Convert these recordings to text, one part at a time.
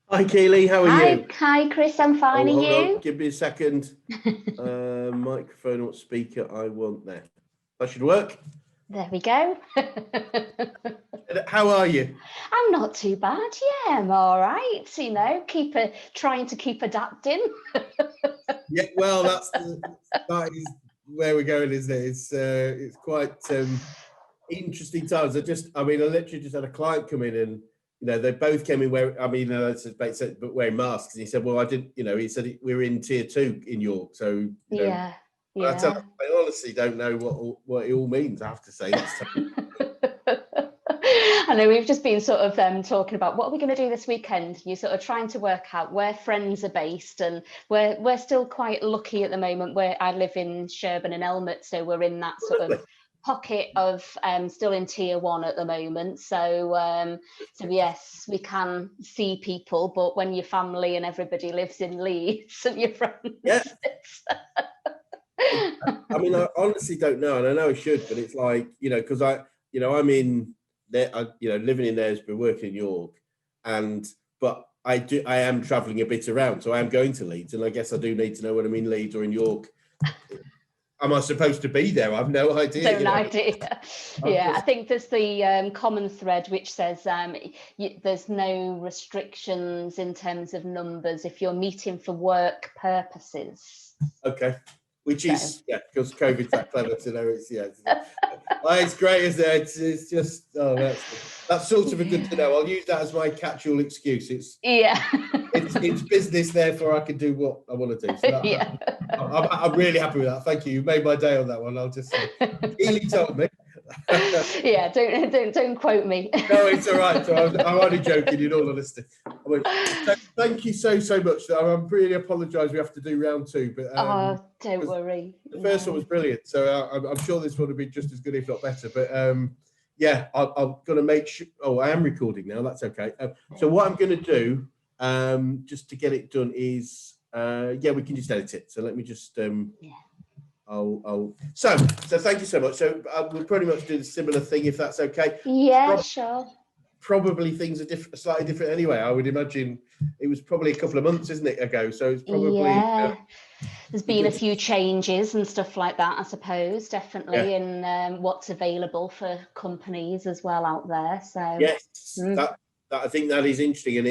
Hi Keeley, how are you? Hi, Chris. I'm fine. Oh, Are hold on, you? give me a second. Microphone or speaker, I want there. That should work. There we go. How are you? I'm not too bad. Yeah, I'm all right. Trying to keep adapting. Yeah, well, that is where we're going, isn't it? It's quite interesting times. I literally just had a client come in, and they both came in where but wearing masks. And he said, "Well, I didn't." He said we're in tier 2 in York, so Yeah, I tell him, yeah. I honestly don't know what it all means. I have to say that's I know we've just been sort of talking about what are we going to do this weekend. You're sort of trying to work out where friends are based, and we're still quite lucky at the moment. Where I live in Sherburn and Elmet, so we're in that sort of lovely. pocket of still in tier 1 at the moment. So yes, we can see people, but when your family and everybody lives in Leeds and your friends, Yeah. I honestly don't know, and I know I should, but it's like, because I'm in there, living in Aylesbury, working in York, but I am travelling a bit around, so I am going to Leeds, and I guess I do need to know when I'm in Leeds or in York. Am I supposed to be there? I've no idea. don't idea. Yeah, I think there's the common thread which says there's no restrictions in terms of numbers if you're meeting for work purposes. Okay. Which is, because COVID's that clever to know. It's great, isn't it? It's just, that's sort of a good to know. I'll use that as my catch-all excuse. It's business, therefore I can do what I want to do. So I'm really happy with that. Thank you. You made my day on that one. I'll just say, Keeley told me. Yeah, don't quote me. No, it's all right. So I'm only joking, in all honesty. Thank you so much. I really apologise. We have to do round 2, but don't worry. The first one was brilliant, so I'm sure this one will be just as good, if not better. But yeah, I'm going to make sure. Oh, I am recording now. That's okay. So what I'm going to do, just to get it done, is we can just edit it. So let me just. So thank you so much. So we'll pretty much do the similar thing, if that's okay. Yeah, sure. Probably things are slightly different anyway. I would imagine it was probably a couple of months, isn't it, ago? So it's probably there's been a few changes and stuff like that, I suppose, definitely, and what's available for companies as well out there. So yes, that I think that is interesting, and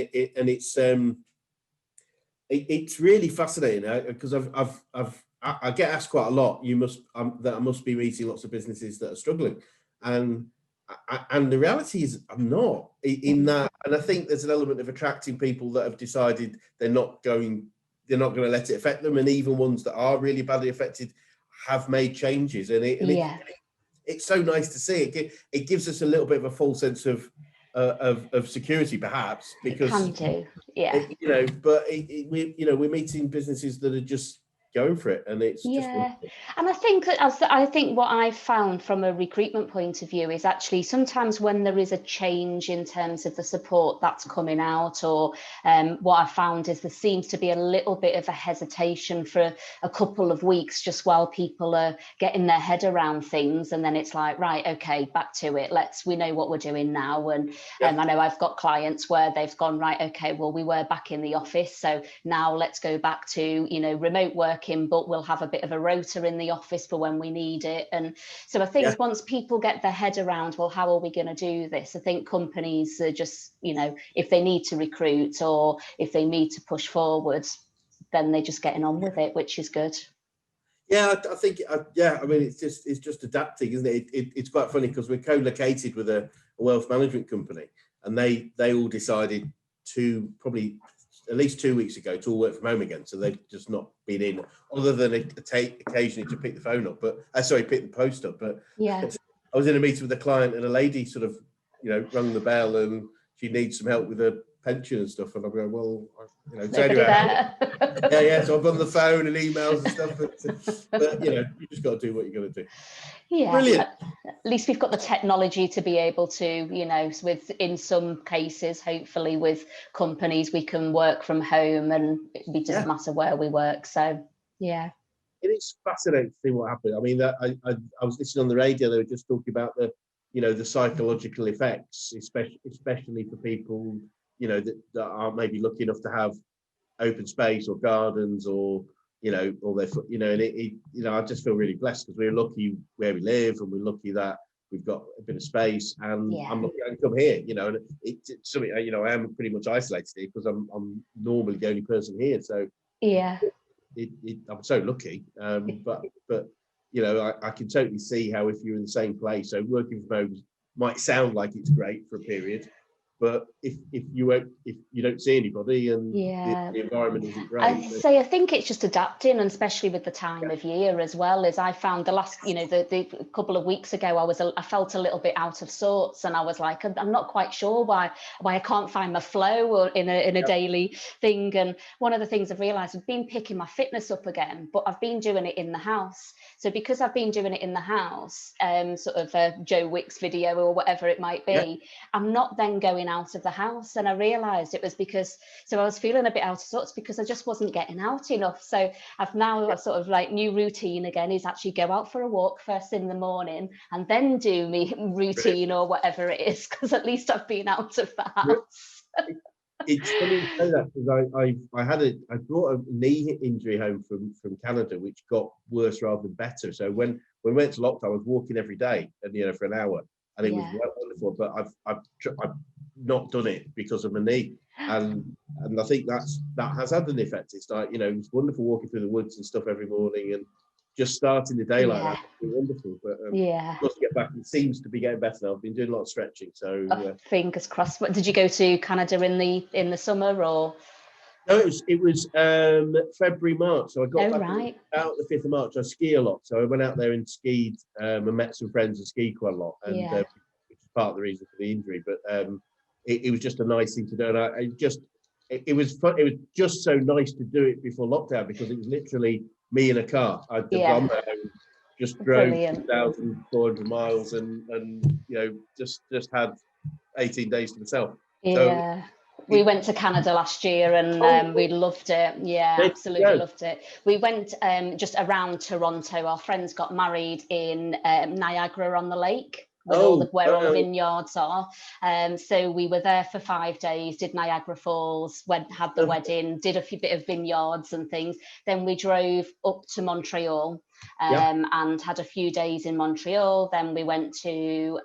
it's really fascinating because I get asked quite a lot. That I must be meeting lots of businesses that are struggling, and the reality is I'm not in that. And I think there's an element of attracting people that have decided they're not going to let it affect them, and even ones that are really badly affected have made changes. It's so nice to see. It gives us a little bit of a false sense of security, perhaps, because it can do, yeah. We're meeting businesses that are just going for it, and it's just wonderful. And I think what I've found from a recruitment point of view is actually sometimes when there is a change in terms of the support that's coming out, or what I found is there seems to be a little bit of a hesitation for a couple of weeks just while people are getting their head around things, and then it's like, right, okay, back to it, we know what we're doing now. And I know I've got clients where they've gone, right, okay, well, we were back in the office, so now let's go back to remote working, but we'll have a bit of a rota in the office for when we need it. And so I think once people get their head around, well, how are we going to do this? I think companies are just, if they need to recruit or if they need to push forward, then they're just getting on with it, which is good. Yeah, I think, it's just adapting, isn't it? It's quite funny because we're co-located with a wealth management company, and they all decided to probably at least 2 weeks ago to all work from home again. So they've just not been in, other than occasionally to pick the phone up, pick the post up. But I was in a meeting with a client, and a lady sort of, rung the bell, and she needs some help with her pension and stuff. And I'm going, well, so anyway, so I'm on the phone and emails and stuff, but you just got to do what you got to do. Yeah, brilliant. At least we've got the technology to be able to, in some cases, hopefully with companies, we can work from home, and it doesn't matter where we work. So, yeah. It is fascinating to see what happened. I mean, I was listening on the radio. They were just talking about the psychological effects, especially for people you know, that aren't maybe lucky enough to have open space or gardens or, you know, or their foot, you know, and you know, I just feel really blessed because we're lucky where we live, and we're lucky that we've got a bit of space, and I'm lucky I can come here, you know, and it's something, you know, I am pretty much isolated here because I'm normally the only person here, so yeah. I'm so lucky, but you know, I can totally see how if you're in the same place, so working from home might sound like it's great for a period, but if you don't see anybody and the environment isn't great. I think it's just adapting, and especially with the time of year as well. As I found the last, you know, the couple of weeks ago, I felt a little bit out of sorts, and I was like, I'm not quite sure why I can't find my flow or in a daily thing. And one of the things I've realised, I've been picking my fitness up again, but I've been doing it in the house. So because I've been doing it in the house, sort of a Joe Wicks video or whatever it might be, I'm not then going out of the house. And I realised it was because, so I was feeling a bit out of sorts because I just wasn't getting out enough. So I've now a sort of like new routine again is actually go out for a walk first in the morning and then do me routine or whatever it is, because at least I've been out of the house. It's funny to say that because I brought a knee injury home from Canada, which got worse rather than better. So when we went to lockdown, I was walking every day, and you know, for an hour, and it was wonderful. But I've not done it because of my knee, and I think that has had an effect. It's like, you know, it's wonderful walking through the woods and stuff every morning, and just starting the day like that is wonderful. But once you get back, it seems to be getting better now. I've been doing a lot of stretching, so fingers crossed. What, did you go to Canada in the summer or? No, it was February, March. So I got back out the 5th of March. I ski a lot, so I went out there and skied and met some friends and skied quite a lot, and which is part of the reason for the injury. But it was just a nice thing to do, and it was fun. It was just so nice to do it before lockdown because it was literally me in a car. I'd gone there and just drove 2,400 miles and you know, just had 18 days to myself. So we went to Canada last year and we loved it. Yeah, absolutely loved it. We went just around Toronto. Our friends got married in Niagara on the Lake, with where all the vineyards are. So we were there for 5 days, did Niagara Falls, had the wedding, did a bit of vineyards and things. Then we drove up to Montreal and had a few days in Montreal. Then we went to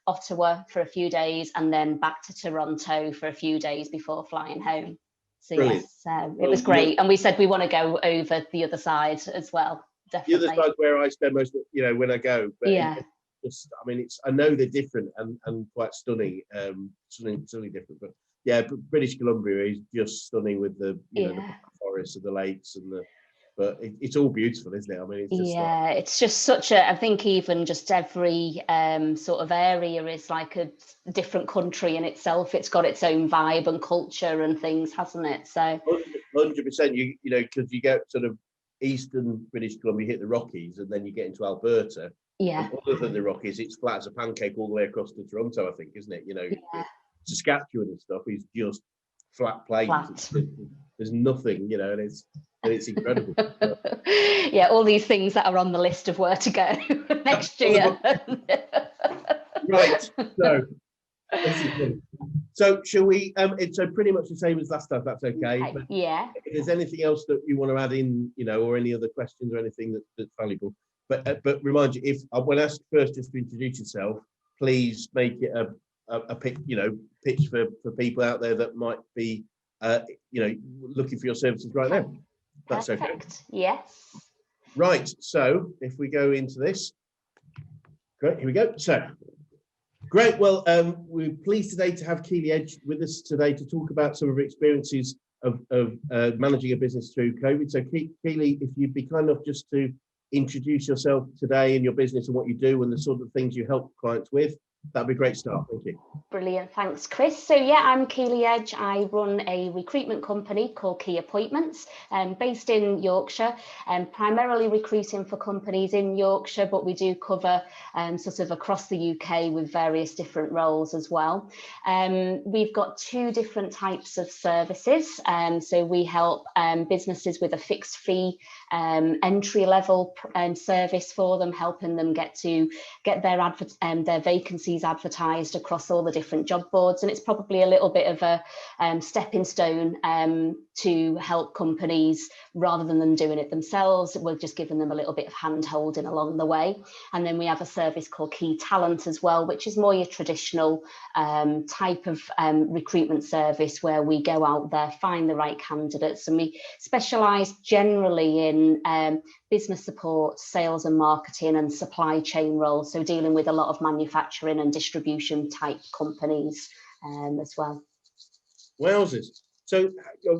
Ottawa for a few days and then back to Toronto for a few days before flying home. So yes, it was great. And we said we want to go over the other side as well. Definitely. The other side where I spend most of, you know, when I go. But just, I mean, I know they're different and quite stunning, stunning different. But yeah, British Columbia is just stunning with the you know, the forests and the lakes and the. But it's all beautiful, isn't it? I mean, it's just it's just such a. I think even just every sort of area is like a different country in itself. It's got its own vibe and culture and things, hasn't it? So 100%. You know, because you get sort of eastern British Columbia, hit the Rockies, and then you get into Alberta. Yeah. And other than the Rockies, it's flat as a pancake all the way across to Toronto, I think, isn't it? You know, Saskatchewan and stuff is just flat plains. There's nothing, you know, and it's incredible. Yeah, all these things that are on the list of where to go next year. Right. So shall we? It's so pretty much the same as last time. That's okay. But if there's anything else that you want to add in, you know, or any other questions or anything that's valuable. But remind you, if when asked first just to introduce yourself, please make it a pitch for people out there that might be you know, looking for your services right now. That's perfect. Okay. Yes. Right. So if we go into this, great. Here we go. So great. Well, we're pleased today to have Keeley Edge with us today to talk about some of her experiences of managing a business through COVID. So Keeley, if you'd be kind enough just to introduce yourself today and your business and what you do and the sort of things you help clients with, that'd be a great start. Thank you. Brilliant. Thanks, Chris. So yeah, I'm Keeley Edge. I run a recruitment company called Key Appointments, based in Yorkshire, and primarily recruiting for companies in Yorkshire, but we do cover sort of across the UK with various different roles as well. We've got 2 different types of services. So we help businesses with a fixed fee entry level service for them, helping them get their vacancies vacancies advertised across all the different job boards, and it's probably a little bit of a stepping stone to help companies rather than them doing it themselves. We're just giving them a little bit of hand holding along the way. And then we have a service called Key Talent as well, which is more your traditional type of recruitment service, where we go out there, find the right candidates, and we specialise generally in business support, sales and marketing, and supply chain roles, so dealing with a lot of manufacturing and distribution type companies as well. Wowzers. So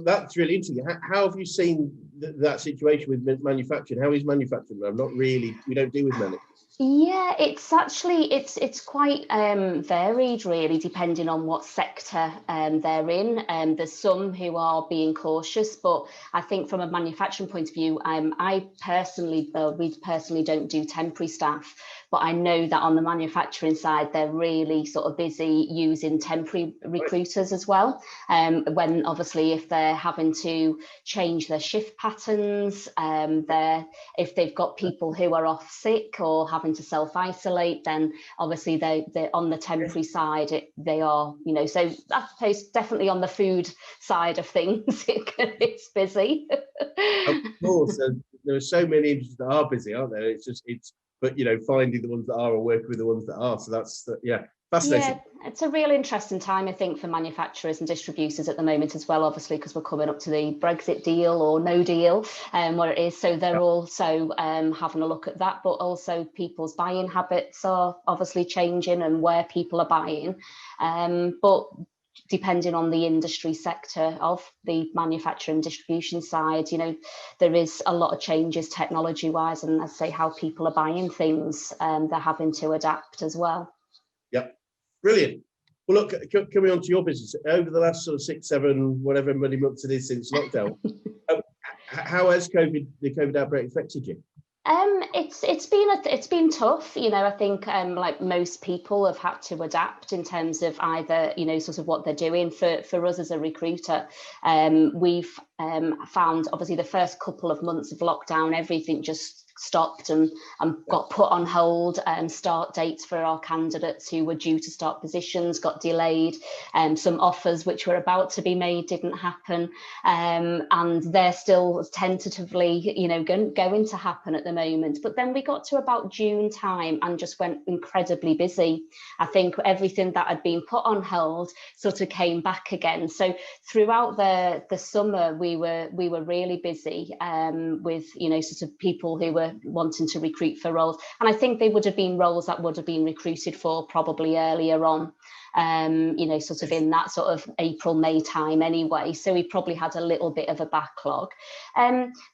that's really interesting. How have you seen that situation with manufacturing? How is manufacturing? I'm not really, we don't deal with many. Yeah, it's actually, it's quite varied really, depending on what sector they're in. There's some who are being cautious, but I think from a manufacturing point of view, we personally don't do temporary staff, but I know that on the manufacturing side, they're really sort of busy using temporary recruiters as well. When obviously if they're having to change their shift patterns, if they've got people who are off sick or having to self-isolate, then obviously they're on the temporary side, they are, you know, so I suppose definitely on the food side of things, it's busy. Of course, there are so many industries that are busy, aren't there? But you know, finding the ones that are or working with the ones that are. So that's fascinating. Yeah, it's a real interesting time, I think, for manufacturers and distributors at the moment as well, obviously, because we're coming up to the Brexit deal or no deal, where it is. So they're also having a look at that, but also people's buying habits are obviously changing and where people are buying. But depending on the industry sector of the manufacturing distribution side, you know, there is a lot of changes technology wise, and I say how people are buying things, they're having to adapt as well. Yep. Brilliant. Well, look, coming on to your business, over the last sort of 6, 7, whatever many months it is since lockdown, how has the COVID outbreak affected you? It's been tough, you know. I think like most people have had to adapt in terms of either, you know, sort of what they're doing. For us as a recruiter, we've found obviously the first couple of months of lockdown, everything just stopped and got put on hold. Start dates for our candidates who were due to start positions got delayed, some offers which were about to be made didn't happen, and they're still tentatively, you know, going to happen at the moment. But then we got to about June time and just went incredibly busy. I think everything that had been put on hold sort of came back again. So throughout the summer we were really busy with, you know, sort of people who were wanting to recruit for roles, and I think they would have been roles that would have been recruited for probably earlier on, you know, sort of in that sort of April, May time anyway. So we probably had a little bit of a backlog.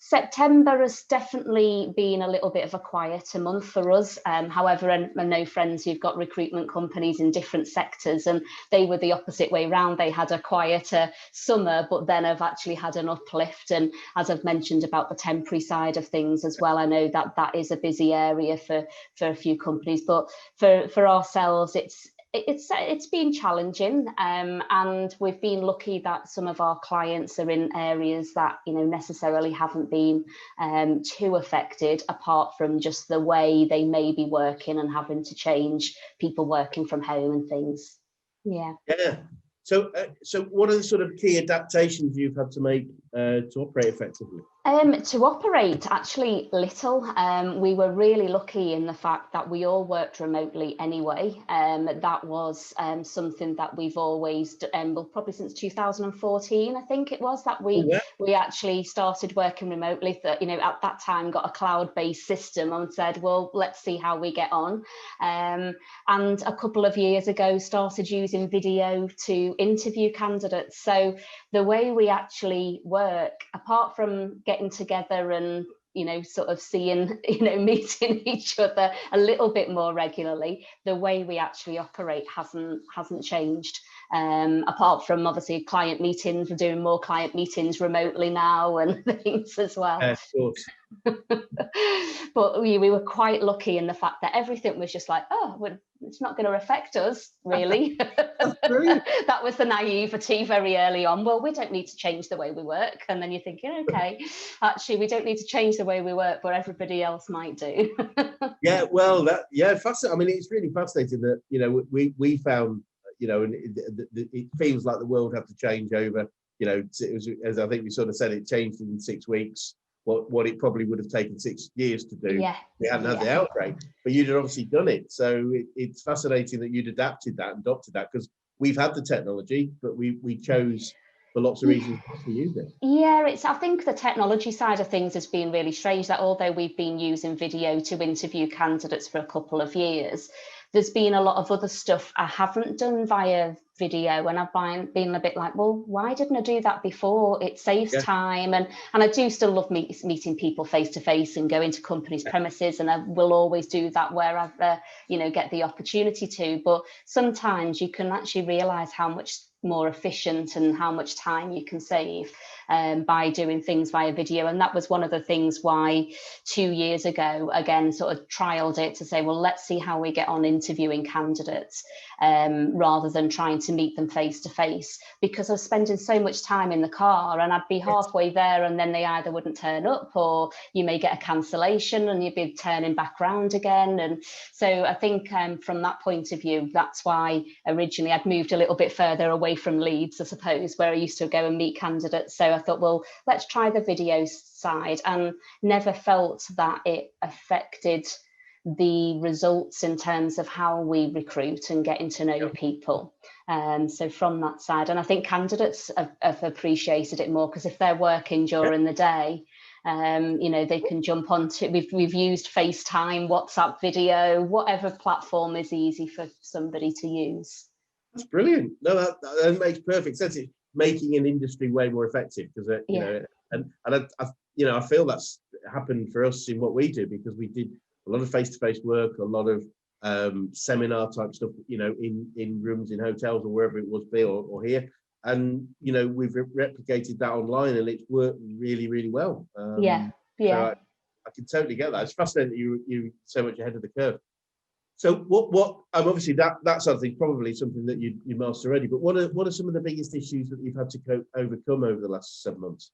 September has definitely been a little bit of a quieter month for us. However, I know friends who've got recruitment companies in different sectors, and they were the opposite way round. They had a quieter summer, but then have actually had an uplift. And as I've mentioned about the temporary side of things as well, I know that is a busy area for a few companies. But for ourselves, it's been challenging, and we've been lucky that some of our clients are in areas that, you know, necessarily haven't been too affected, apart from just the way they may be working and having to change, people working from home and things. Yeah. So what are the sort of key adaptations you've had to make to operate effectively? To operate, actually little. We were really lucky in the fact that we all worked remotely anyway. That was something that we've always, well, probably since 2014, I think it was, that we actually started working remotely. That, you know, at that time got a cloud-based system and said, well, let's see how we get on. And a couple of years ago started using video to interview candidates. So the way we actually work, apart from getting together and, you know, sort of seeing, you know, meeting each other a little bit more regularly, the way we actually operate hasn't changed. apart from obviously client meetings. We're doing more client meetings remotely now and things as well. Of course. But we were quite lucky in the fact that everything was just like, oh, well, it's not going to affect us, really. That was the naivety very early on. Well, we don't need to change the way we work. And then you're thinking, okay, actually, we don't need to change the way we work, but everybody else might do. Yeah, well, fascinating. I mean, it's really fascinating that, you know, we found, you know, and it feels like the world had to change over, you know, it was, as I think we sort of said, it changed in 6 weeks. What it probably would have taken 6 years to do. Yeah. We hadn't had the outbreak, but you'd obviously done it. So it's fascinating that you'd adopted that, because we've had the technology, but we chose for lots of reasons not to use it. Yeah, I think the technology side of things has been really strange, that although we've been using video to interview candidates for a couple of years, there's been a lot of other stuff I haven't done via video, and I've been a bit like, well, why didn't I do that before? It saves time, and I do still love meeting people face to face and going to companies' premises, and I will always do that wherever get the opportunity to. But sometimes you can actually realise how much more efficient and how much time you can save by doing things via video. And that was one of the things why 2 years ago, again, sort of trialed it to say, well, let's see how we get on interviewing candidates rather than trying to meet them face to face, because I was spending so much time in the car, and I'd be halfway there and then they either wouldn't turn up, or you may get a cancellation and you'd be turning back round again. And so I think from that point of view, that's why originally I'd moved a little bit further away from Leeds, I suppose, where I used to go and meet candidates. So I thought, well, let's try the video side, and never felt that it affected the results in terms of how we recruit and getting to know people. So from that side, and I think candidates have appreciated it more, because if they're working during the day, they can jump onto, we've used FaceTime, WhatsApp video, whatever platform is easy for somebody to use. That's brilliant. No, that makes perfect sense. It's making an industry way more effective, because I feel that's happened for us in what we do, because we did a lot of face-to-face work, a lot of seminar type stuff, in rooms in hotels or wherever it was, or here, and we've replicated that online, and it's worked really, really well. So I can totally get that. It's fascinating that you so much ahead of the curve. So what obviously that sort of thing, probably something that you master already, but what are some of the biggest issues that you've had to overcome over the last 7 months?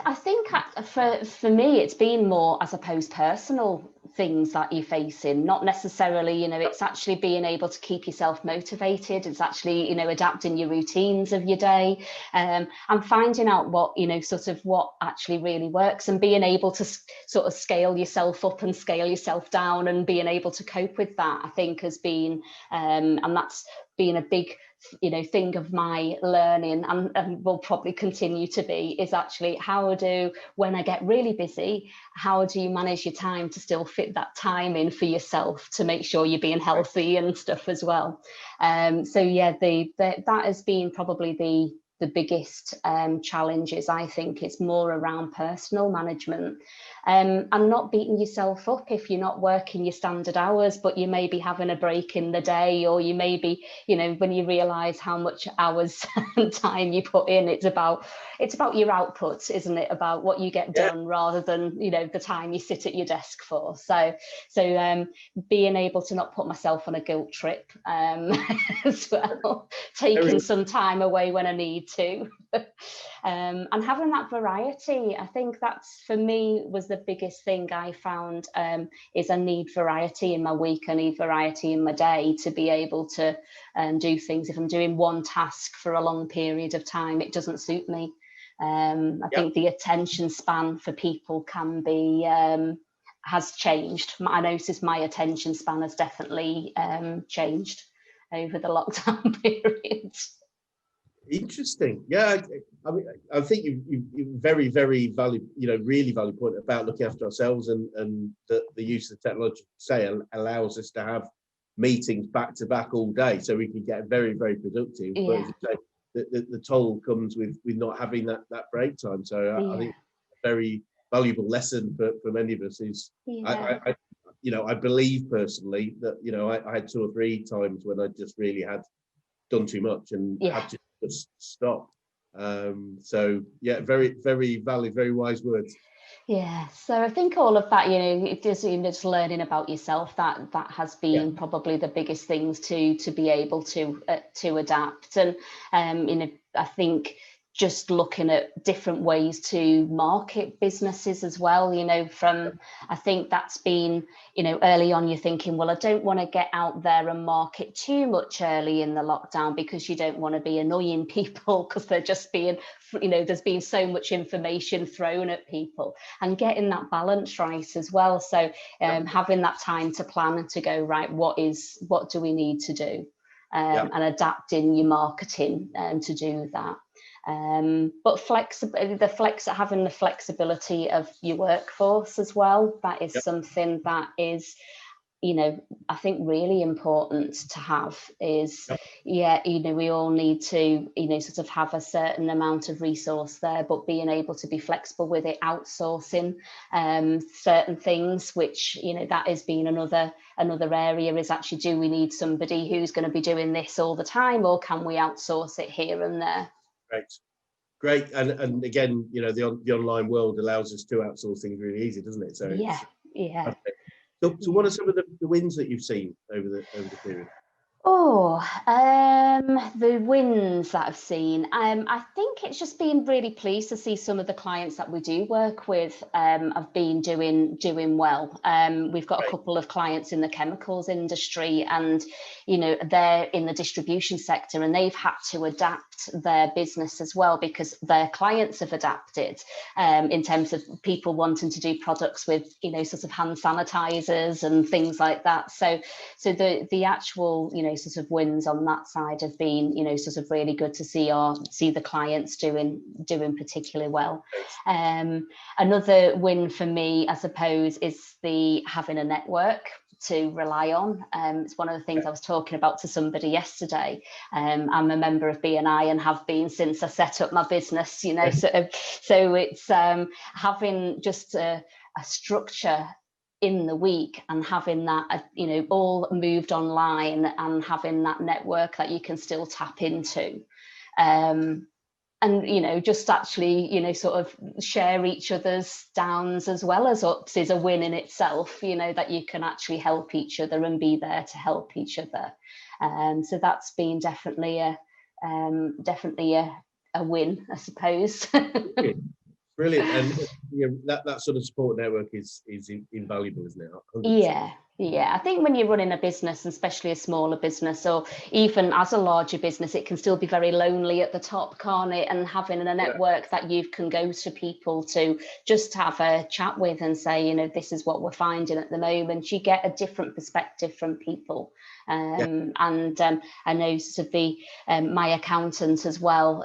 I think for me, it's been more, I suppose, personal things that you're facing, not necessarily, it's actually being able to keep yourself motivated. It's actually, adapting your routines of your day, and finding out what, sort of what actually really works, and being able to sort of scale yourself up and scale yourself down, and being able to cope with that, I think has been, and that's been a big thing of my learning, and will probably continue to be, is actually when I get really busy, how do you manage your time to still fit that time in for yourself, to make sure you're being healthy and stuff as well. That has been probably the biggest challenges. I think it's more around personal management, and not beating yourself up if you're not working your standard hours, but you may be having a break in the day, or you may be, when you realise how much hours and time you put in, it's about your output, isn't it? About what you get done, rather than the time you sit at your desk for. So being able to not put myself on a guilt trip as well, taking some time away when I need to, and having that variety. I think that's, for me, was the biggest thing I found, is I need variety in my week, I need variety in my day, to be able to do things. If I'm doing one task for a long period of time, it doesn't suit me. I think the attention span for people can be has changed. I noticed my attention span has definitely changed over the lockdown period. Interesting. Yeah, I mean, I think you very, very valid, really valid point about looking after ourselves, and the use of the technology, allows us to have meetings back to back all day, so we can get very, very productive. But as you say, the toll comes with not having that break time. So I think a very valuable lesson for many of us is, I believe personally that I had 2 or 3 times when I just really had done too much and had to just stop. So yeah, very, very valid, very wise words. Yeah, so I think all of that, it does, just learning about yourself, that has been probably the biggest things to be able to adapt. And I think just looking at different ways to market businesses as well, I think that's been, early on you're thinking, well, I don't want to get out there and market too much early in the lockdown, because you don't want to be annoying people, because they're just being, there's been so much information thrown at people, and getting that balance right as well. So having that time to plan and to go, right, what do we need to do, and adapting your marketing to do that. But having the flexibility of your workforce as well, that is something that is, I think really important to have. Is we all need to sort of have a certain amount of resource there, but being able to be flexible with it, outsourcing certain things, which that has been another area, is actually, do we need somebody who's going to be doing this all the time, or can we outsource it here and there? Great. And again, the online world allows us to outsource things really easy, doesn't it? So yeah. So what are some of the wins that you've seen over the period? The wins that I've seen, I think it's just been really pleased to see some of the clients that we do work with have been doing well. We've got a couple of clients in the chemicals industry, and they're in the distribution sector, and they've had to adapt their business as well, because their clients have adapted in terms of people wanting to do products with sort of hand sanitizers and things like that. So the actual sort of wins on that side have been sort of really good to see the clients doing particularly well. Another win for me, I suppose, is having a network to rely on. It's one of the things I was talking about to somebody yesterday. I'm a member of BNI and have been since I set up my business, so it's having just a structure in the week, and having that all moved online, and having that network that you can still tap into, and just actually sort of share each other's downs as well as ups is a win in itself, that you can actually help each other and be there to help each other. So that's been definitely a win, I suppose. Brilliant. And that sort of support network is invaluable, isn't it? 100%. Yeah. I think when you're running a business, especially a smaller business, or even as a larger business, it can still be very lonely at the top, can't it? And having a network that you can go to people to just have a chat with and say, this is what we're finding at the moment. You get a different perspective from people. And I know sort of my accountant as well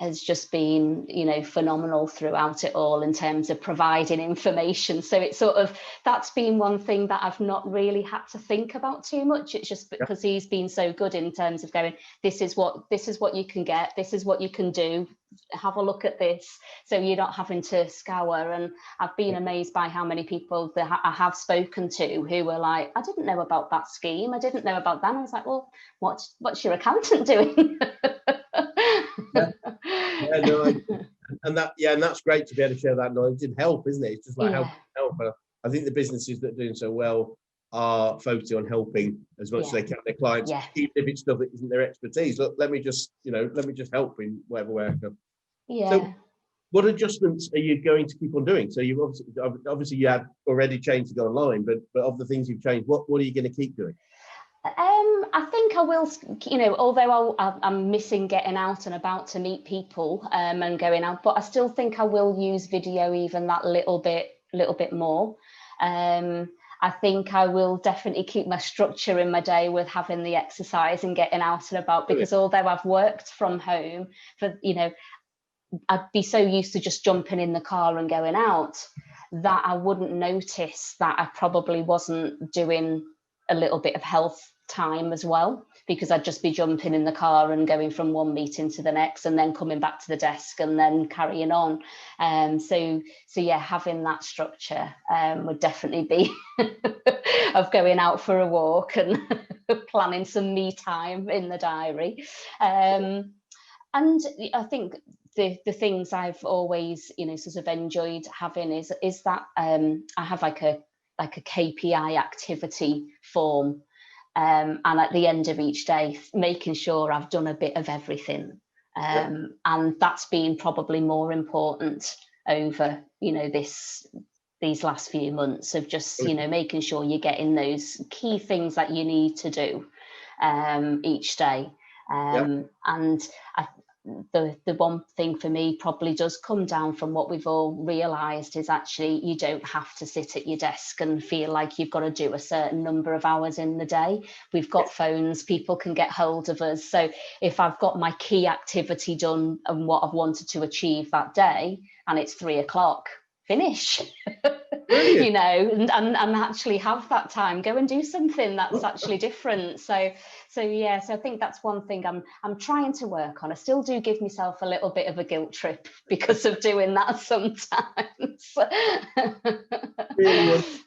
has just been phenomenal throughout it all in terms of providing information. So it's sort of, that's been one thing that I've not really had to think about too much. It's just because he's been so good in terms of going, this is what you can get, this is what you can do, have a look at this, so you're not having to scour. And I've been amazed by how many people that I have spoken to who were like, I didn't know about that scheme, I didn't know about that. And I was like, well, what's your accountant doing? And that's great to be able to share that knowledge and help, isn't it? It's just like help. I think the businesses that are doing so well are focusing on helping as much as they can their clients, even if it's stuff that isn't their expertise. Look, let me just help in whatever way I can. So what adjustments are you going to keep on doing? So you've obviously you had already changed to go online, but of the things you've changed, what are you going to keep doing? I think I will, although I'm missing getting out and about to meet people and going out, but I still think I will use video even that little bit more. I think I will definitely keep my structure in my day with having the exercise and getting out and about, because although I've worked from home for, I'd be so used to just jumping in the car and going out that I wouldn't notice that I probably wasn't doing a little bit of health time as well. because I'd just be jumping in the car and going from one meeting to the next, and then coming back to the desk and then carrying on. So yeah, having that structure would definitely be of going out for a walk and planning some me time in the diary. And I think the things I've always, sort of enjoyed having is that I have like a KPI activity form, and at the end of each day, making sure I've done a bit of everything, and that's been probably more important over these last few months of just making sure you're getting those key things that you need to do each day. And the one thing for me probably does come down from what we've all realised is actually you don't have to sit at your desk and feel like you've got to do a certain number of hours in the day. We've got phones, people can get hold of us. So if I've got my key activity done and what I've wanted to achieve that day, and it's 3 o'clock, finish. And actually have that time, go and do something that's actually different. So I think that's one thing I'm trying to work on. I still do give myself a little bit of a guilt trip because of doing that sometimes. Really wonderful.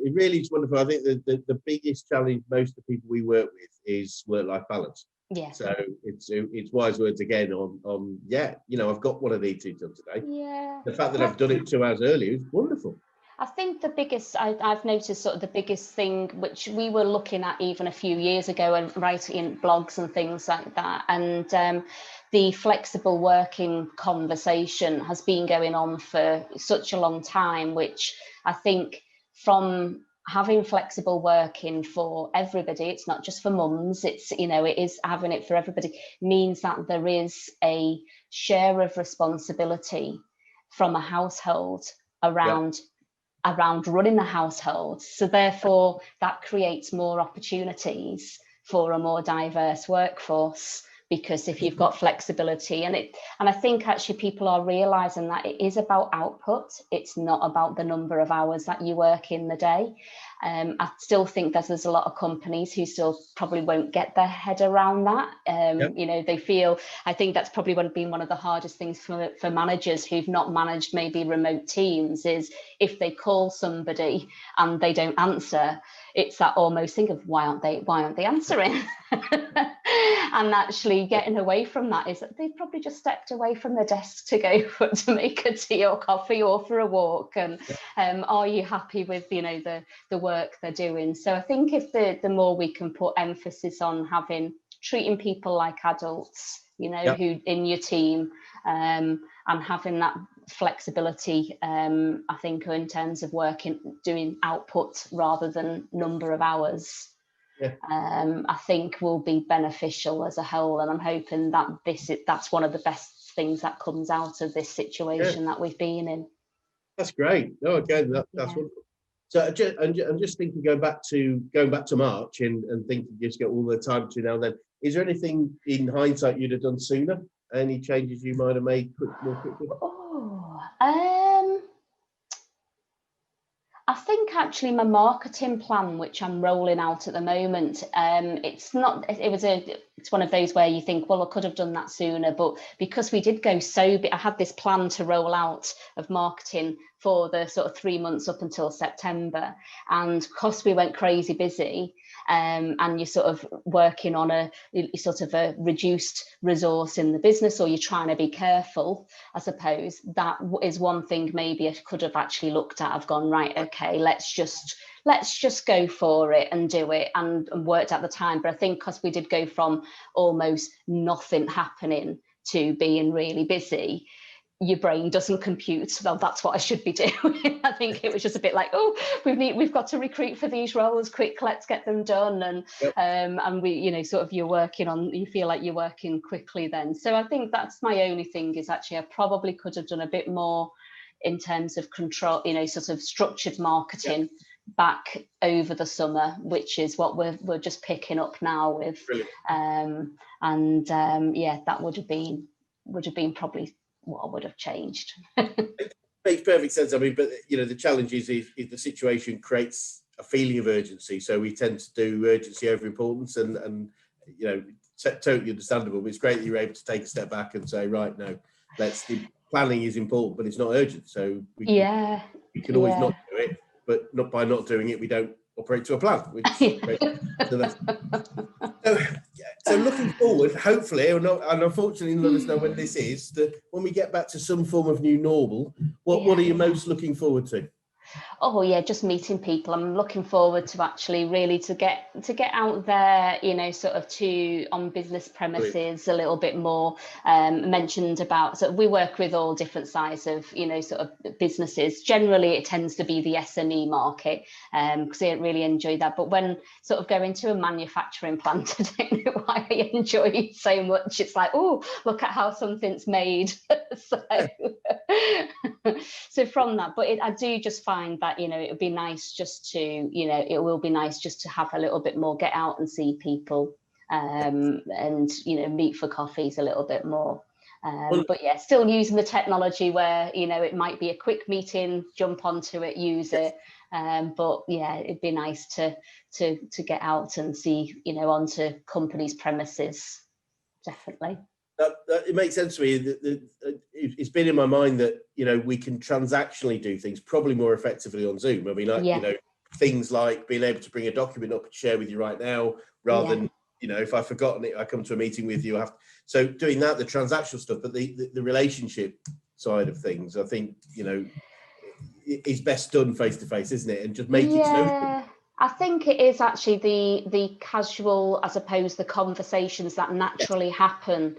It really is wonderful. I think the biggest challenge most of the people we work with is work-life balance. Yeah. So it's wise words again on I've got what I need to done today. Yeah. The fact that I've done it 2 hours earlier is wonderful. I think the biggest, I've noticed sort of the biggest thing, which we were looking at even a few years ago and writing in blogs and things like that. And the flexible working conversation has been going on for such a long time, which I think from having flexible working for everybody, it's not just for mums, it's, it is having it for everybody, means that there is a share of responsibility from a household around running a household. So therefore that creates more opportunities for a more diverse workforce, because if you've got flexibility and I think actually people are realizing that it is about output, it's not about the number of hours that you work in the day. I still think there's a lot of companies who still probably won't get their head around that. They feel, I think that's probably been one of the hardest things for managers who've not managed maybe remote teams, is if they call somebody and they don't answer, it's that almost thing of why aren't they answering? And actually getting away from that is that they've probably just stepped away from their desk to go to make a tea or coffee or for a walk. And are you happy with the work they're doing? So I think if the more we can put emphasis on treating people like adults, who in your team, and having that flexibility, I think in terms of doing output rather than number of hours, I think will be beneficial as a whole. And I'm hoping that that's one of the best things that comes out of this situation that we've been in. That's great. No, again, that's wonderful. So I'm just thinking, going back to March and thinking just get all the time to now and then, is there anything in hindsight you'd have done sooner? Any changes you might have made more quickly? I think actually my marketing plan, which I'm rolling out at the moment, it's one of those where you think, well, I could have done that sooner, but because we did go I had this plan to roll out of marketing for the sort of 3 months up until September, and because we went crazy busy, and you're sort of working on a reduced resource in the business, or you're trying to be careful, I suppose that is one thing maybe I could have actually looked at. I've gone, right, okay, let's just go for it and do it, and worked at the time. But I think because we did go from almost nothing happening to being really busy, your brain doesn't compute, well, that's what I should be doing. I think it was just a bit like, oh, we've got to recruit for these roles, quick, let's get them done. And and we, you feel like you're working quickly then. So I think that's my only thing, is actually I probably could have done a bit more in terms of control, sort of structured marketing back over the summer, which is what we're just picking up now with. That would have been probably what I would have changed. Makes perfect sense. I mean, but the challenge is the situation creates a feeling of urgency, so we tend to do urgency over importance, and you know, totally understandable. But it's great that you're able to take a step back and say, right, no, planning is important, but it's not urgent. So we can always not do it, but not by not doing it, we don't operate to a plan. Which so looking forward, hopefully, and unfortunately, let us know when this is. When we get back to some form of new normal, what are you most looking forward to? Oh yeah, just meeting people. I'm looking forward to actually really to get out there, you know, sort of on business premises a little bit more. Mentioned about, so we work with all different sizes of, you know, sort of businesses. Generally, it tends to be the SME market, because I really enjoy that. But when sort of going to a manufacturing plant, I don't know why I enjoy it so much. It's like, oh, look at how something's made. So from that, but I do just find that, you know, it would be nice just to, you know, it will be nice just to have a little bit more, get out and see people, and, you know, meet for coffees a little bit more. But yeah, still using the technology where, you know, it might be a quick meeting, jump onto it, use it. But yeah, it'd be nice to get out and see, you know, onto companies' premises, definitely. It makes sense to me. It's been in my mind that, you know, we can transactionally do things probably more effectively on Zoom. I mean, you know, things like being able to bring a document up and share with you right now, rather than, you know, if I've forgotten it, I come to a meeting with you. So doing that, the transactional stuff, but the relationship side of things, I think, you know, is best done face to face, isn't it? And just make it so. I think it is actually the casual, I suppose, the conversations that naturally happen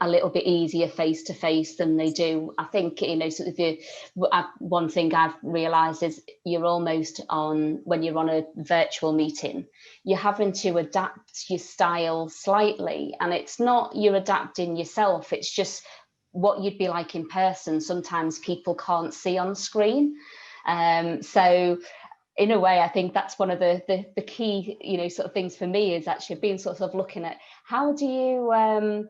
a little bit easier face to face than they do. I think, you know, sort of one thing I've realised is you're almost when you're on a virtual meeting, you're having to adapt your style slightly, and it's not you're adapting yourself. It's just what you'd be like in person. Sometimes people can't see on screen, so. In a way, I think that's one of the key, you know, sort of things for me is actually being sort of looking at how do you,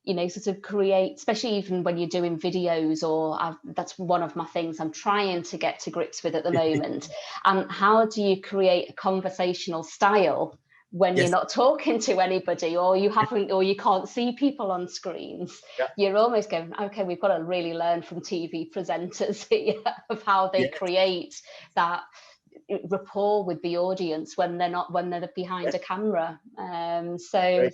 you know, sort of create, especially even when you're doing videos, or that's one of my things I'm trying to get to grips with at the moment. And how do you create a conversational style when you're not talking to anybody, or you can't see people on screens? You're almost going, okay, we've got to really learn from TV presenters here of how they create that rapport with the audience when they're behind a camera. So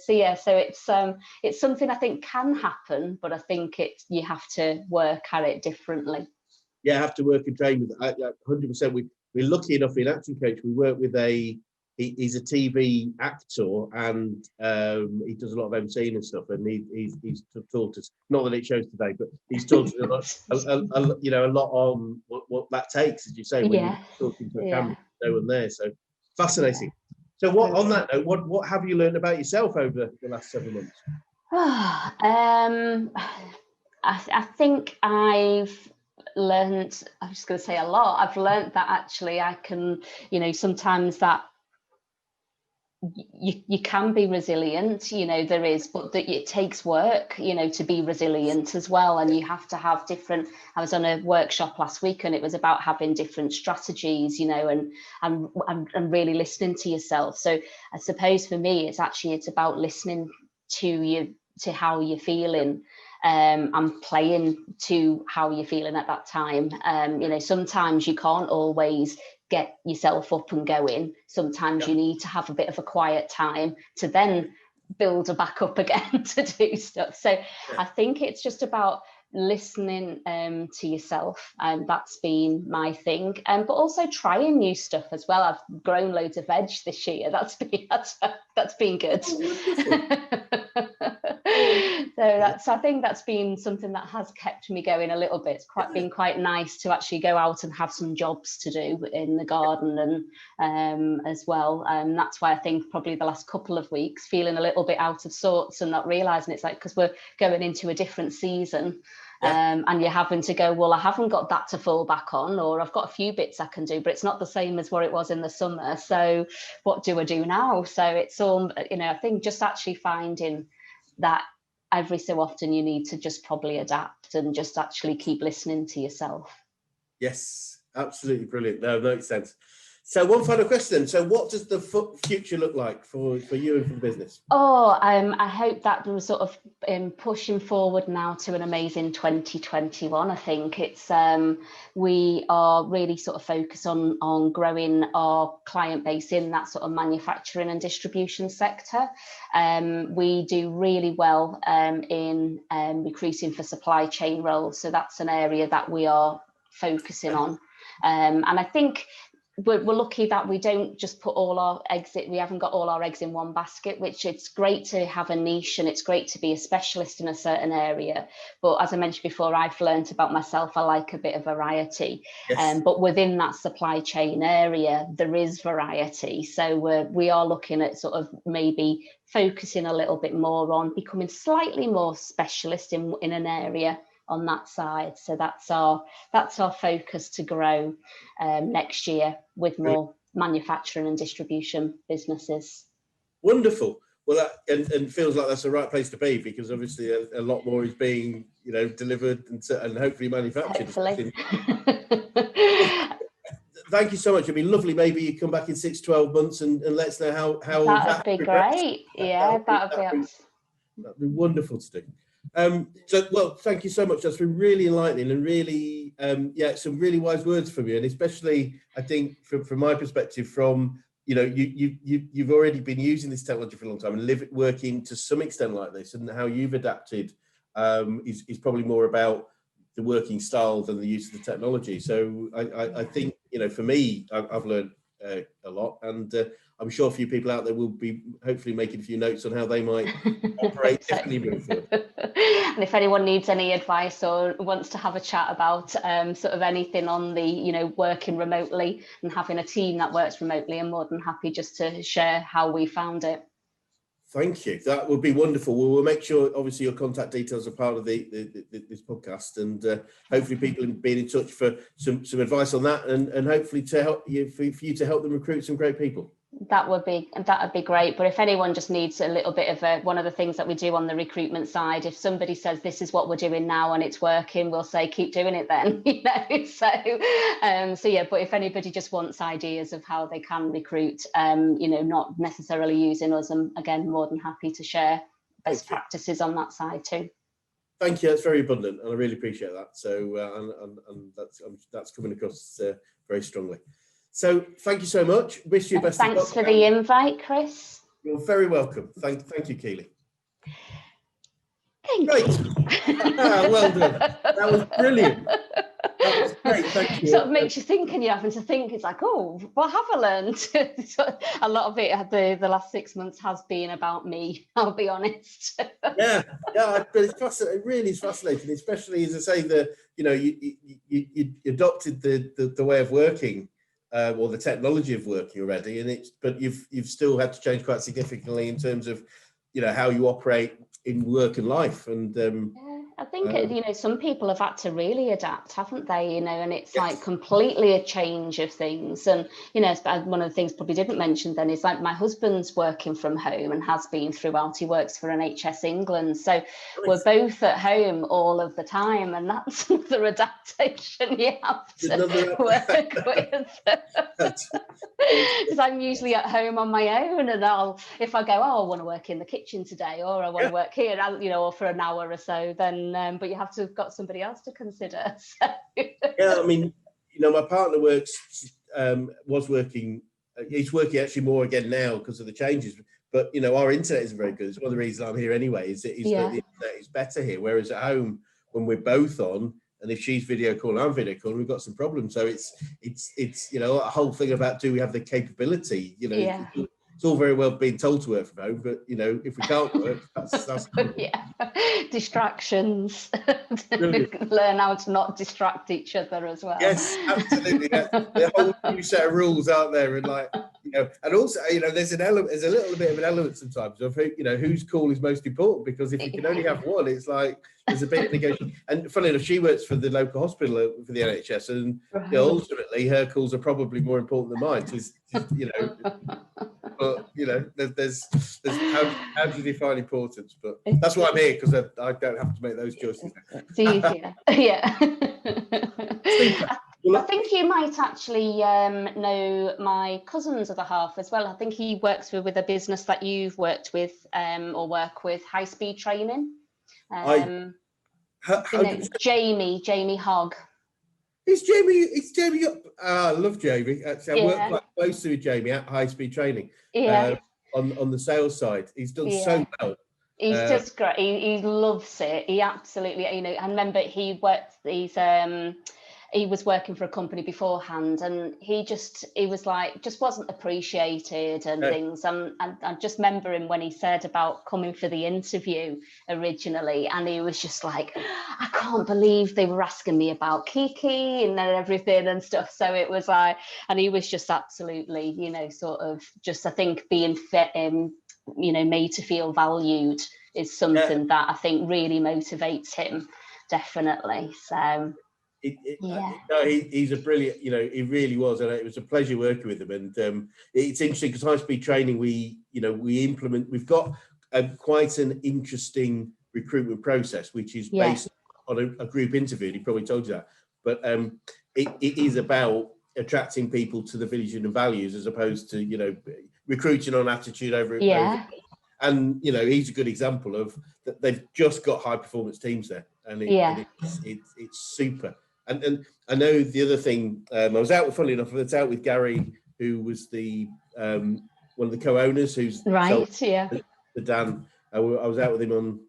it's something I think can happen, but I think you have to work at it differently. Yeah, have to work and train with it. 100%. We're lucky enough in Action Coach. We work with he's a TV actor, and he does a lot of emceeing and stuff. And he's taught us, not that it shows today, but he's taught us you know, a lot on what that takes, as you say, when you're talking to a camera, no one there. So fascinating. So on that note, what have you learned about yourself over the last 7 months? I think I've learned, I'm just going to say a lot. I've learned that actually I can, you know, sometimes that you can be resilient, you know, there is, but that it takes work, you know, to be resilient as well. And you have to have I was on a workshop last week, and it was about having different strategies, you know, and really listening to yourself. So I suppose for me, it's about listening to how you're feeling, and playing to how you're feeling at that time. You know, sometimes you can't always get yourself up and going. Sometimes you need to have a bit of a quiet time to then build back up again to do stuff. So I think it's just about listening to yourself, and that's been my thing. But also trying new stuff as well. I've grown loads of veg this year. That's been good. So I think that's been something that has kept me going a little bit. It's been quite nice to actually go out and have some jobs to do in the garden and as well. And that's why I think probably the last couple of weeks feeling a little bit out of sorts and not realising it's like, because we're going into a different season. And you're having to go, well, I haven't got that to fall back on, or I've got a few bits I can do, but it's not the same as what it was in the summer. So what do I do now? So it's all, you know, I think just actually finding that every so often you need to just probably adapt and just actually keep listening to yourself. Yes, absolutely brilliant. No, makes sense. So one final question. So what does the future look like for you and for the business? I hope that we're sort of pushing forward now to an amazing 2021. I think it's we are really sort of focused on growing our client base in that sort of manufacturing and distribution sector. We do really well in recruiting for supply chain roles. So that's an area that we are focusing on. And I think we're lucky that we don't just put all our eggs, we haven't got all our eggs in one basket, which it's great to have a niche and it's great to be a specialist in a certain area. But as I mentioned before, I've learned about myself, I like a bit of variety. Yes. But within that supply chain area, there is variety. So we are looking at sort of maybe focusing a little bit more on becoming slightly more specialist in an area on that side. So that's our focus to grow next year with more manufacturing and distribution businesses. Wonderful. Well, and feels like that's the right place to be, because obviously a lot more is being delivered and hopefully manufactured. Hopefully. Thank you so much. It'd be lovely. Maybe you come back in 6-12 months and let us know how that'd be great. Yeah, that'd be wonderful to do. Well, thank you so much. That's been really enlightening and really, some really wise words from you. And especially, I think, from my perspective, you've already been using this technology for a long time and working to some extent like this, and how you've adapted is probably more about the working style than the use of the technology. So I think, for me, I've learned a lot, and I'm sure a few people out there will be hopefully making a few notes on how they might operate differently moving forward. And if anyone needs any advice or wants to have a chat about sort of anything on the, working remotely and having a team that works remotely, I'm more than happy just to share how we found it. Thank you. That would be wonderful. We'll make sure, obviously, your contact details are part of this podcast, and hopefully people will be in touch for some advice on that, and hopefully to help you, for you to help them recruit some great people. That would be great. But if anyone just needs a little bit of one of the things that we do on the recruitment side, if somebody says this is what we're doing now and it's working, we'll say keep doing it then. So yeah. But if anybody just wants ideas of how they can recruit, not necessarily using us, I'm again more than happy to share best practices on that side too. Thank you. That's very abundant, and I really appreciate that. So and that's coming across very strongly. So thank you so much. Wish you best. Thanks for the invite, Chris. You're very welcome. Thank you, Keeley. Great. Well done. That was brilliant. That was great. Thank you. Sort of makes you think, and you're having to think. It's like, oh, what have I learned? A lot of it, the last 6 months, has been about me. I'll be honest. Yeah, but it's fascinating. It really is fascinating, especially as I say, you adopted the way of working. Or the technology of working already, but you've still had to change quite significantly in terms of how you operate in work and life. And I think some people have had to really adapt, haven't they? And it's like completely a change of things. And one of the things probably didn't mention then is like my husband's working from home and has been throughout. He works for NHS England, so we're both at home all of the time, and that's another adaptation you have to work with. Because I'm usually at home on my own, and if I go, I want to work in the kitchen today, or I want to work here, or for an hour or so, then. But you have to have got somebody else to consider. So. Yeah, I mean, my partner was working. He's working actually more again now because of the changes. But our internet isn't very good. It's one of the reasons I'm here anyway. Is that the internet is better here, whereas at home when we're both on, and if she's video calling, I'm video calling, we've got some problems. So it's a whole thing about, do we have the capability? It's all very well being told to work from home, but if we can't work, that's cool. Distractions. Learn how to not distract each other as well. Yes, absolutely. The whole new set of rules out there, and and also there's a little bit of an element sometimes of whose call is most important, because if you can only have one, it's like there's a bit of negotiation. And funnily enough, she works for the local hospital for the NHS, and ultimately her calls are probably more important than mine. But there's how do you define importance? But that's why I'm here, because I don't have to make those choices. It's easier. Yeah. I think you might actually know my cousin's other half as well. I think he works with a business that you've worked with or work with, High Speed Training. Jamie Hogg. It's Jamie. I love Jamie. Actually, I work quite closely with Jamie at High Speed Training. On the sales side, he's done so well. He's just great. He loves it. He absolutely, I remember he was working for a company beforehand, and he was like, just wasn't appreciated and things. And I just remember him when he said about coming for the interview originally, and he was just like, I can't believe they were asking me about Kiki and everything and stuff. So it was like, and he was just absolutely, sort of just, I think being fit in, made to feel valued is something that I think really motivates him, definitely. So he's a brilliant, he really was, and it was a pleasure working with him. And it's interesting because High Speed Training, we've got quite an interesting recruitment process, which is based on a group interview. He probably told you that, but it is about attracting people to the vision and values as opposed to recruiting on attitude over. And he's a good example of that. They've just got high performance teams there, and it's super. And I know the other thing, I was out with Gary, who was the one of the co-owners, who's the Dan. I was out with him on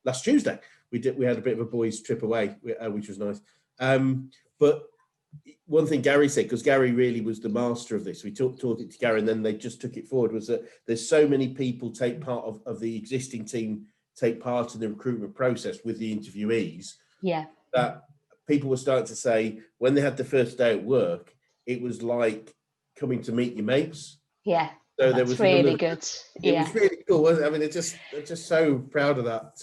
last Tuesday. We had a bit of a boys' trip away, which was nice. But one thing Gary said, because Gary really was the master of this, we taught it to Gary, and then they just took it forward, was that there's so many people take part of the existing team, take part in the recruitment process with the interviewees, that people were starting to say when they had the first day at work, it was like coming to meet your mates. So there was really good. It was really cool, wasn't it? I mean, they're just so proud of that.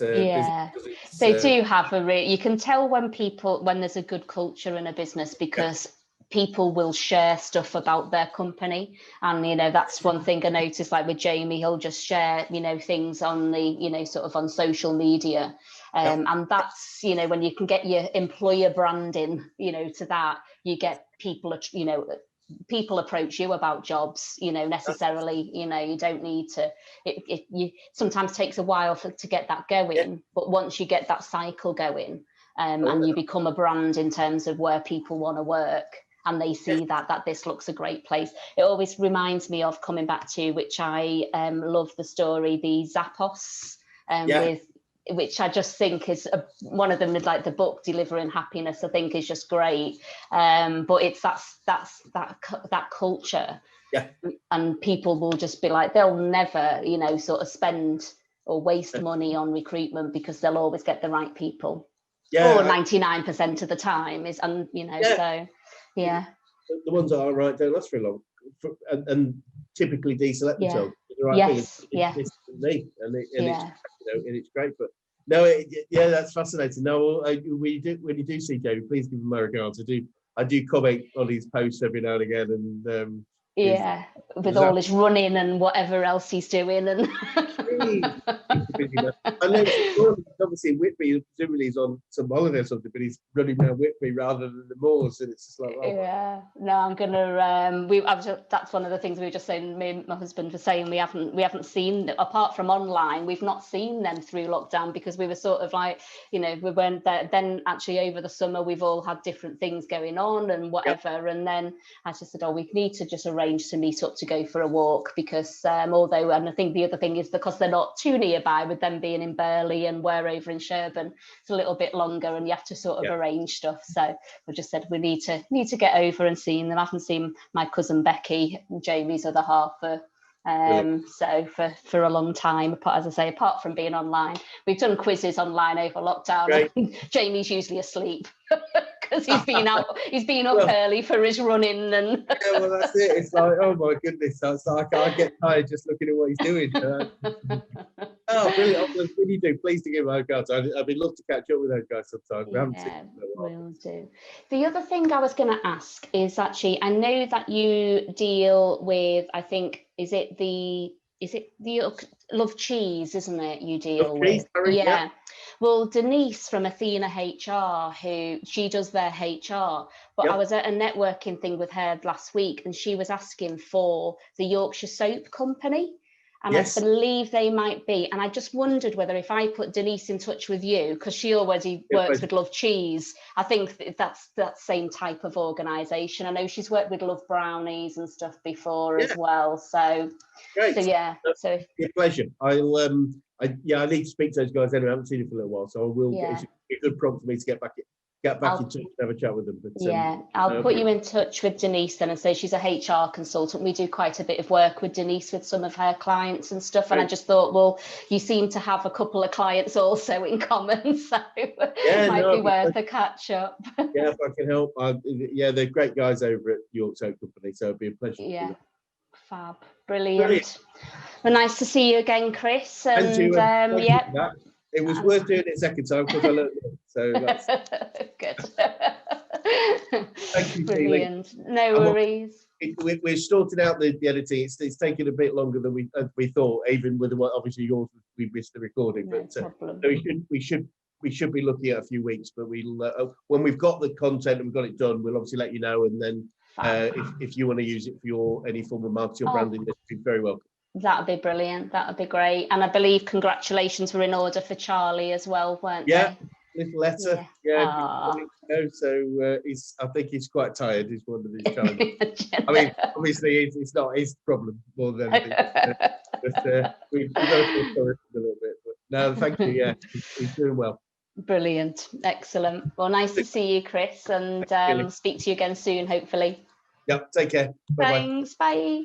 They do have you can tell when there's a good culture in a business, because people will share stuff about their company. And, that's one thing I noticed, like with Jamie, he'll just share, things on the, sort of on social media. And that's, when you can get your employer branding, to that, you get people approach you about jobs, necessarily, you don't need to, you sometimes takes a while to get that going, but once you get that cycle going, and you become a brand in terms of where people want to work, and they see that this looks a great place. It always reminds me of, coming back to, which I love the story, the Zappos, which I just think is one of them, is like the book Delivering Happiness, I think is just great. But it's that culture, and people will just be like, they'll never, sort of spend or waste money on recruitment, because they'll always get the right people. Or 99% of the time is, and so the ones that are right don't last very long, and typically deselect themselves. The right thing is me, and it's great. But no, that's fascinating. No, when you do see Jamie, please give him my regards. I do comment on his posts every now and again, and with all his running and whatever else he's doing, and I know obviously in Whitby, presumably he's on some holiday or something, but he's running around Whitby rather than the moors, and it's just like, no, I'm gonna that's one of the things we were just saying, me and my husband were saying, we haven't seen, apart from online, we've not seen them through lockdown, because we were sort of like, we weren't there. Then actually over the summer we've all had different things going on and whatever, and then I just said, we need to just arrange to meet up to go for a walk, because although, and I think the other thing is, because they're not too nearby, with them being in Burley and we're over in Sherburn, it's a little bit longer, and you have to sort of arrange stuff. So we just said we need to get over and see them. I haven't seen my cousin Becky, Jamie's other half, for a long time. As I say, apart from being online, we've done quizzes online over lockdown. Jamie's usually asleep because he's been up early for his running, and well, that's it. It's like, oh my goodness, it's like I get tired just looking at what he's doing. Oh, brilliant. When you do, please to give my regards. I'd love to catch up with those guys sometime. We haven't seen them in a while. Will do. The other thing I was going to ask is, actually, I know that you deal with, I think, is it the Love Cheese, isn't it? You deal with, Well, Denise from Athena HR, she does their HR, but I was at a networking thing with her last week, and she was asking for the Yorkshire Soap Company. And I believe they might be. And I just wondered whether if I put Denise in touch with you, because she already works with Love Cheese, I think that's that same type of organisation. I know she's worked with Love Brownies and stuff before as well. So, great. So it's a pleasure. I need to speak to those guys anyway. I haven't seen them for a little while, so I will. It's a good prompt for me to get back in touch and have a chat with them. But, I'll put you in touch with Denise then and say she's a HR consultant. We do quite a bit of work with Denise with some of her clients and stuff. And I just thought, well, you seem to have a couple of clients also in common, so it might be worth a catch up. Yeah, if I can help. They're great guys over at York Soap Company, so it'd be a pleasure. Yeah, fab, brilliant. Well, nice to see you again, Chris. And it was worth doing it a second time because I learned it. So that's good. Thank you, brilliant. Keeley. No worries. We're sorting out the editing. It's taking a bit longer than we thought. Even with obviously yours, we missed the recording. No but problem. So we should be looking at a few weeks. But we'll when we've got the content and we've got it done, we'll obviously let you know. And then if you want to use it for any form of marketing or branding, you're very welcome. That'd be brilliant. That'd be great. And I believe congratulations were in order for Charlie as well, weren't they? Little letter. So I think he's quite tired. He's one of these times. I mean, obviously it's not his problem more than anything. But we've got to feel sorry a little bit. But no, thank you. Yeah, he's doing well. Brilliant. Excellent. Well, nice to see you, Chris, and speak to you again soon, hopefully. Yep. Take care. Bye-bye. Thanks. Bye.